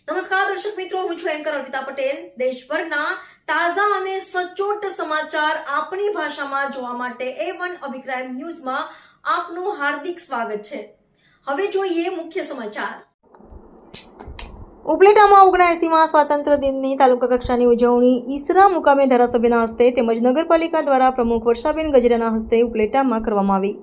નમસ્કાર દર્શક મિત્રો, હું છું એન્કર અર્પિતા પટેલ। દેશભરના તાજા અને સચોટ સમાચાર આપણી ભાષામાં જોવા માટે A1 અભિપ્રાય ન્યૂઝમાં આપનું હાર્દિક સ્વાગત છે। હવે જોઈએ મુખ્ય સમાચાર। ઉપલેટામાં 79માં સ્વાતંત્ર્ય દિનની તાલુકા કક્ષાની ઉજવણી ઈસરા મુકામે ધારાસભ્યના હસ્તે તેમજ નગરપાલિકા દ્વારા પ્રમુખ વર્ષાબેન ગજેરાના હસ્તે ઉપલેટામાં કરવામાં આવી।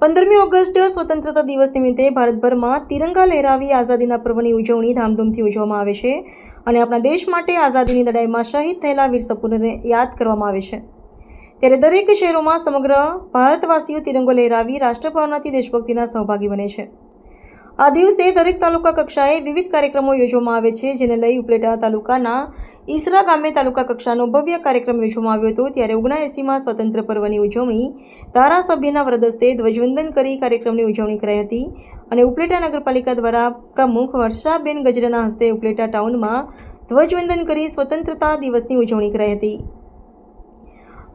15મી ઓગસ્ટ સ્વતંત્રતા દિવસ નિમિત્તે ભારતભરમાં તિરંગા લહેરાવી આઝાદીના પર્વની ઉજવણી ધામધૂમથી ઉજવવામાં આવે છે અને આપણા દેશ માટે આઝાદીની લડાઈમાં શહીદ થયેલા વીર સપૂતોને યાદ કરવામાં આવે છે। ત્યારે દરેક શહેરોમાં સમગ્ર ભારતવાસીઓ તિરંગો લહેરાવી રાષ્ટ્રભાવનાથી દેશભક્તિના સહભાગી બને છે। આ દિવસે દરેક તાલુકા કક્ષાએ વિવિધ કાર્યક્રમો યોજવામાં આવે છે, જેને લઈ ઉપલેટા તાલુકાના ઈસરા ગામે તાલુકા કક્ષાનો ભવ્ય કાર્યક્રમ યોજવામાં આવ્યો હતો। ત્યારે 79માં સ્વતંત્ર પર્વની ઉજવણી ધારાસભ્યના વરદ હસ્તે ધ્વજવંદન કરી કાર્યક્રમની ઉજવણી કરાઈ હતી અને ઉપલેટા નગરપાલિકા દ્વારા પ્રમુખ વર્ષાબેન ગજરાના હસ્તે ઉપલેટા ટાઉનમાં ધ્વજવંદન કરી સ્વતંત્રતા દિવસની ઉજવણી કરાઈ હતી।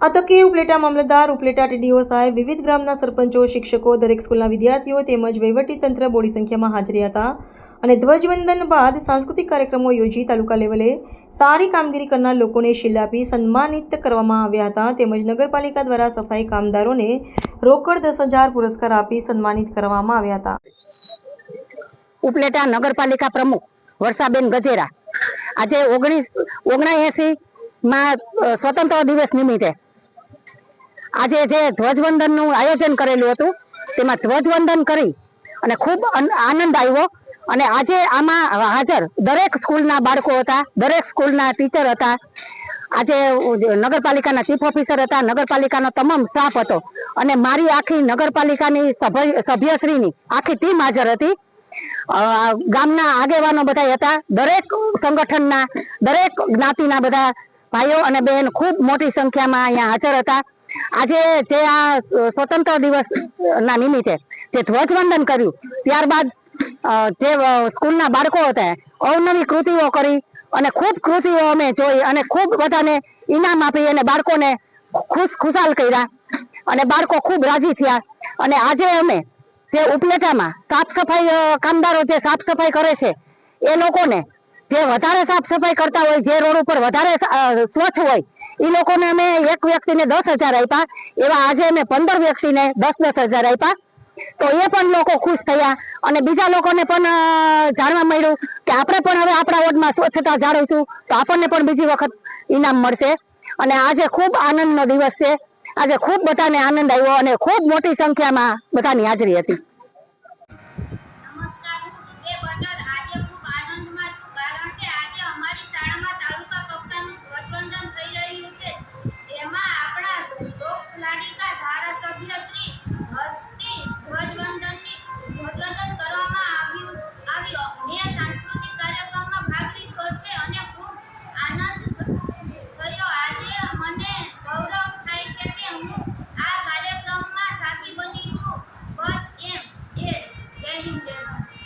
આ તકે ઉપલેટા મામલતદાર, ઉપલેટા ટીડીઓ સાહેબ, વિવિધ ગ્રામના સરપંચો, શિક્ષકો, દરેક સ્કૂલના વિદ્યાર્થીઓ તેમજ વહીવટીતંત્ર બોડી સંખ્યામાં હાજરી હતા અને ધ્વજવંદન બાદ સાંસ્કૃતિક કાર્યક્રમો યોજી તાલુકા લેવલે સારી કામગીરી કરનાર લોકોને શિલ્ડ આપી સન્માનિત કરવામાં આવ્યા હતા તેમજ નગરપાલિકા દ્વારા સફાઈ કામદારોને રોકડ 10,000 પુરસ્કાર આપી સન્માનિત કરવામાં આવ્યા હતા। ઉપલેટા નગરપાલિકા પ્રમુખ વર્ષાબેન ગજેરા આજે 79માં સ્વતંત્ર દિવસ નિમિત્તે આજે જે ધ્વજવંદનનું આયોજન કરેલું હતું તેમાં ધ્વજવંદન કરી અને ખૂબ આનંદ આવ્યો અને આજે આમાં હાજર દરેક સ્કૂલના બાળકો હતા, દરેક સ્કૂલના ટીચર હતા, આજે નગરપાલિકાના ચીફ ઓફિસર હતા, નગરપાલિકાનો તમામ સ્ટાફ હતો અને મારી આખી નગરપાલિકાની સભ્યશ્રીની આખી ટીમ હાજર હતી। ગામના આગેવાનો બધા હતા, દરેક સંગઠનના, દરેક જ્ઞાતિના બધા ભાઈઓ અને બહેન ખૂબ મોટી સંખ્યામાં અહીંયા હાજર હતા। આજે જે આ સ્વતંત્ર દિવસના નિમિત્તે જે ધ્વજવંદન કર્યું ત્યારબાદ જે સ્કૂલના બાળકો હતા અવનવી કૃતિઓ કરી અને ખૂબ કૃતિઓ અમે જોઈ અને ખૂબ બધાને ઇનામ આપી અને બાળકોને ખુશાલ કર્યા અને બાળકો ખૂબ રાજી થયા। અને આજે અમે જે ઉપલેટામાં સાફ સફાઈ કામદારો જે સાફ સફાઈ કરે છે એ લોકોને જે વધારે સાફ સફાઈ કરતા હોય, જે રોડ ઉપર વધારે સ્વચ્છ હોય એ લોકોને અમે એક વ્યક્તિને 10,000 આપ્યા, એવા આજે અમે 15 વ્યક્તિને 10,000 આપ્યા। તો એ પણ લોકો ખુશ થયા અને બીજા લોકોને પણ જાણવા મળ્યું કે આપણે પણ હવે આપણા વોર્ડમાં સ્વચ્છતા જાળવીશું તો આપણને પણ બીજી વખત ઇનામ મળશે। અને આજે ખૂબ આનંદનો દિવસ છે, આજે ખૂબ બધાને આનંદ આવ્યો અને ખૂબ મોટી સંખ્યામાં બધાની હાજરી હતી।